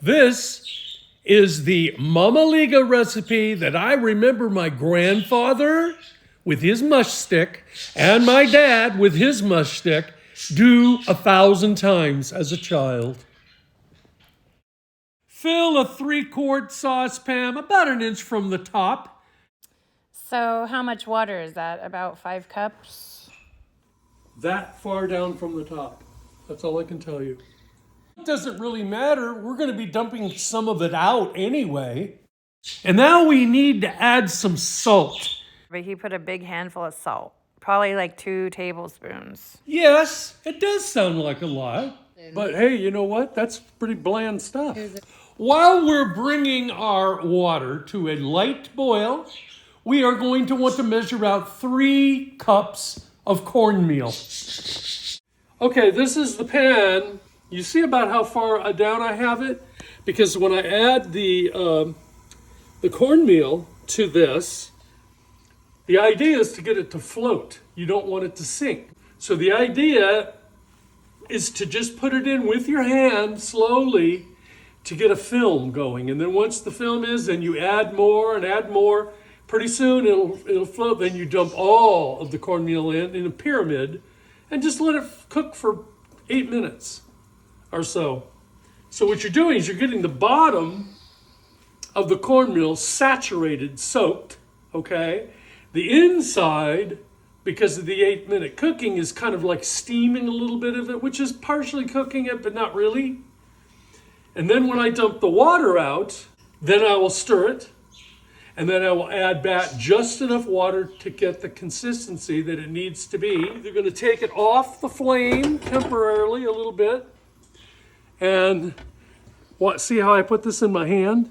This is the Mămăligă recipe that I remember my grandfather with his mush stick and my dad with his mush stick do 1,000 times as a child. Fill a 3-quart saucepan about an inch from the top. So how much water is that? About 5 cups? That far down from the top. That's all I can tell you. It doesn't really matter. We're going to be dumping some of it out anyway. And now we need to add some salt. But he put a big handful of salt. Probably like 2 tablespoons. Yes, it does sound like a lot. But hey, you know what? That's pretty bland stuff. While we're bringing our water to a light boil, we are going to want to measure out 3 cups of cornmeal. Okay, this is the pan. You see about how far down I have it? Because when I add the cornmeal to this, the idea is to get it to float. You don't want it to sink. So the idea is to just put it in with your hand slowly to get a film going. And then once the film is, then you add more and add more. Pretty soon it'll float. Then you dump all of the cornmeal in a pyramid and just let it cook for 8 minutes or so. So what you're doing is you're getting the bottom of the cornmeal saturated, soaked, okay? The inside, because of the 8-minute cooking, is kind of like steaming a little bit of it, which is partially cooking it, but not really. And then when I dump the water out, then I will stir it, and then I will add back just enough water to get the consistency that it needs to be. They're going to take it off the flame temporarily a little bit. And see how I put this in my hand?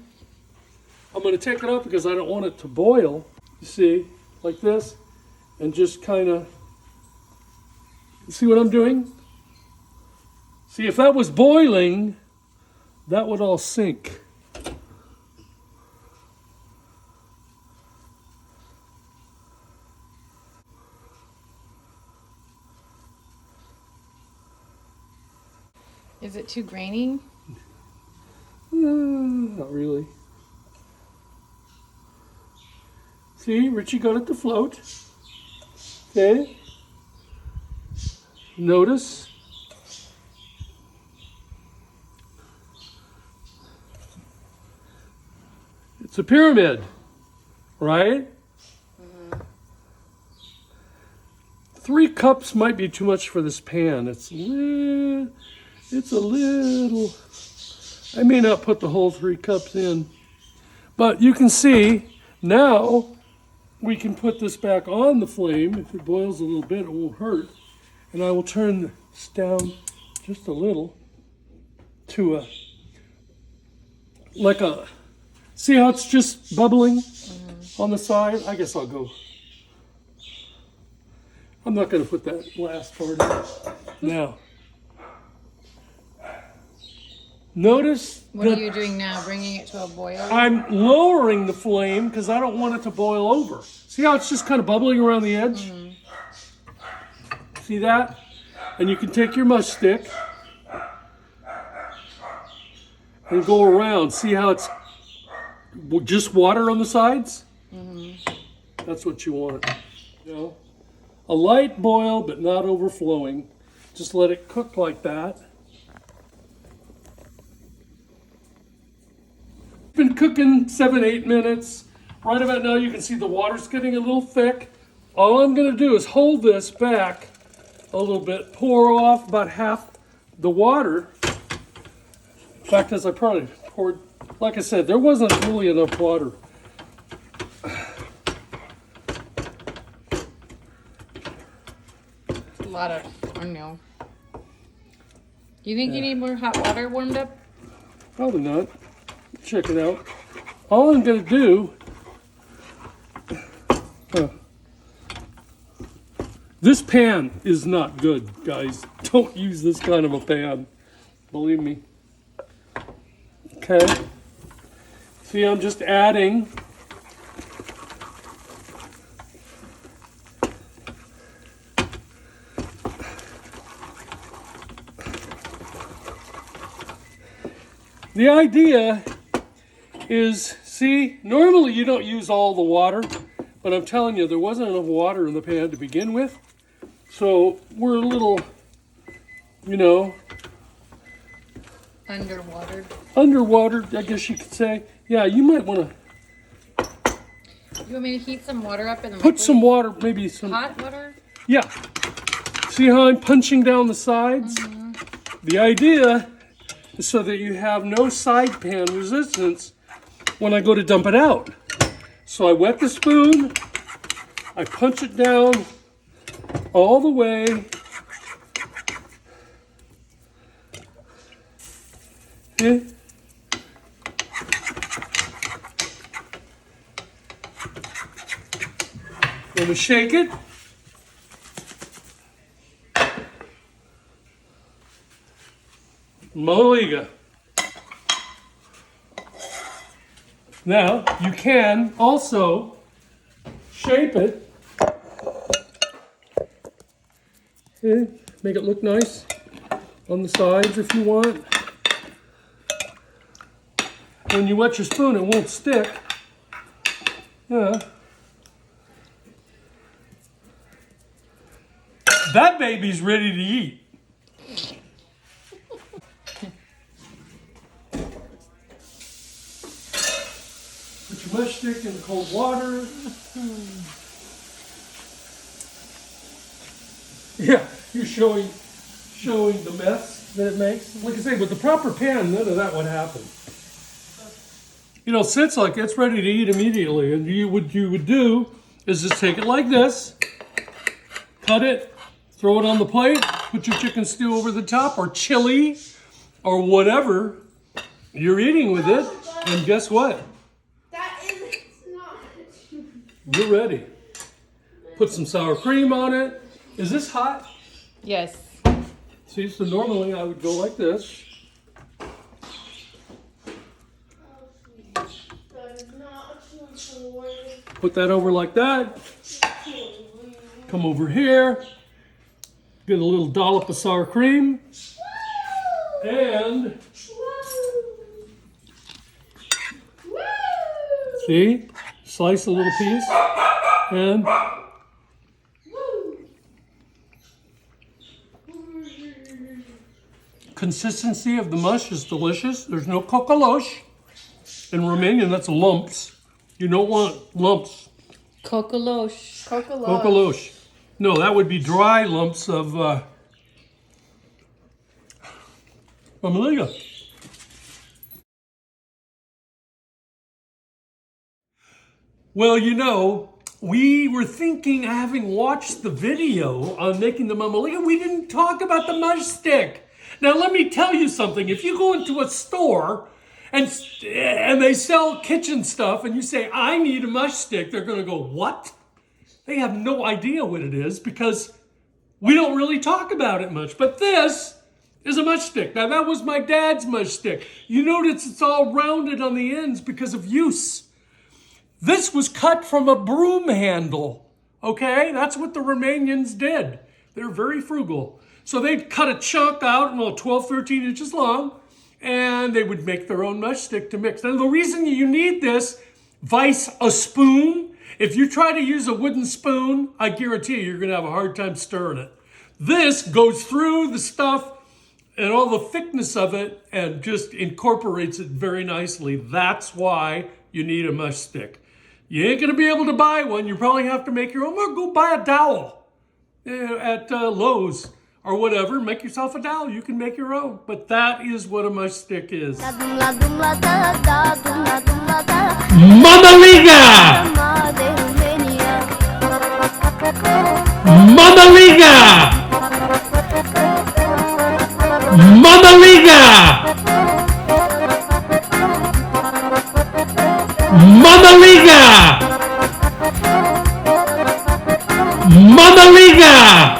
I'm going to take it off because I don't want it to boil. You see, like this. And just kind of, see what I'm doing? See, if that was boiling, that would all sink. Is it too grainy? Not really. See, Richie got it to float. Okay. Notice. It's a pyramid, right? 3 cups might be too much for this pan. It's a little, I may not put the whole 3 cups in, but you can see now we can put this back on the flame. If it boils a little bit, it won't hurt. And I will turn this down just a little to see how it's just bubbling on the side? I guess I'll go. I'm not going to put that last part in. Now, notice. What are you doing now? Bringing it to a boil? I'm lowering the flame because I don't want it to boil over. See how it's just kind of bubbling around the edge? See that? And you can take your mush stick and go around. See how it's just water on the sides? That's what you want. You know, a light boil but not overflowing. Just let it cook like that. Been cooking 7-8 minutes. Right about now you can see the water's getting a little thick. All I'm going to do is hold this back a little bit, pour off about half the water. In fact, as I probably poured, like I said, there wasn't really enough water. A lot of cornmeal. Do you think you need more hot water warmed up? Probably not. Check it out. All I'm going to do, this pan is not good, guys. Don't use this kind of a pan. Believe me. Okay. See, I'm just adding the idea is, see, normally you don't use all the water, but I'm telling you, there wasn't enough water in the pan to begin with. So we're a little, you know, underwatered, I guess you could say. Yeah, you might want to You want me to heat some water up in the put some water, maybe some hot water? Yeah. See how I'm punching down the sides? The idea is so that you have no side pan resistance when I go to dump it out. So I wet the spoon, I punch it down all the way. Okay. Then we shake it. Mămăligă. Now, you can also shape it. Okay. Make it look nice on the sides if you want. When you wet your spoon, it won't stick. Yeah. That baby's ready to eat. Put your mush stick in cold water. Yeah, you're showing the mess that it makes. Like I say, with the proper pan, none of that would happen. You know, sits like it's ready to eat immediately, and what you would do is just take it like this, cut it, throw it on the plate, put your chicken stew over the top, or chili, or whatever you're eating with it, and guess what? That is not. You're ready. Put some sour cream on it. Is this hot? Yes. See, so normally I would go like this. Put that over like that. Come over here. Get a little dollop of sour cream. And see, slice a little piece. And consistency of the mush is delicious. There's no kokolosh. In Romanian, that's lumps. You don't want lumps. Kokolosh. Kokolosh. No, that would be dry lumps of Mămăligă. Well, you know, we were thinking, having watched the video on making the Mămăligă, we didn't talk about the mush stick. Now, let me tell you something. If you go into a store and they sell kitchen stuff and you say, I need a mush stick, they're going to go, what? They have no idea what it is because we don't really talk about it much. But this is a mush stick. Now, that was my dad's mush stick. You notice it's all rounded on the ends because of use. This was cut from a broom handle, okay? That's what the Romanians did. They're very frugal. So they'd cut a chunk out, 12, 13 inches long, and they would make their own mush stick to mix. Now, the reason you need this, vice a spoon, if you try to use a wooden spoon, I guarantee you're going to have a hard time stirring it. This goes through the stuff and all the thickness of it and just incorporates it very nicely. That's why you need a mush stick. You ain't going to be able to buy one. You probably have to make your own, or go buy a dowel at Lowe's or whatever. Make yourself a dowel. You can make your own. But that is what a mush stick is. Mămăligă! Mămăligă! Mămăligă! Mămăligă! Mămăligă!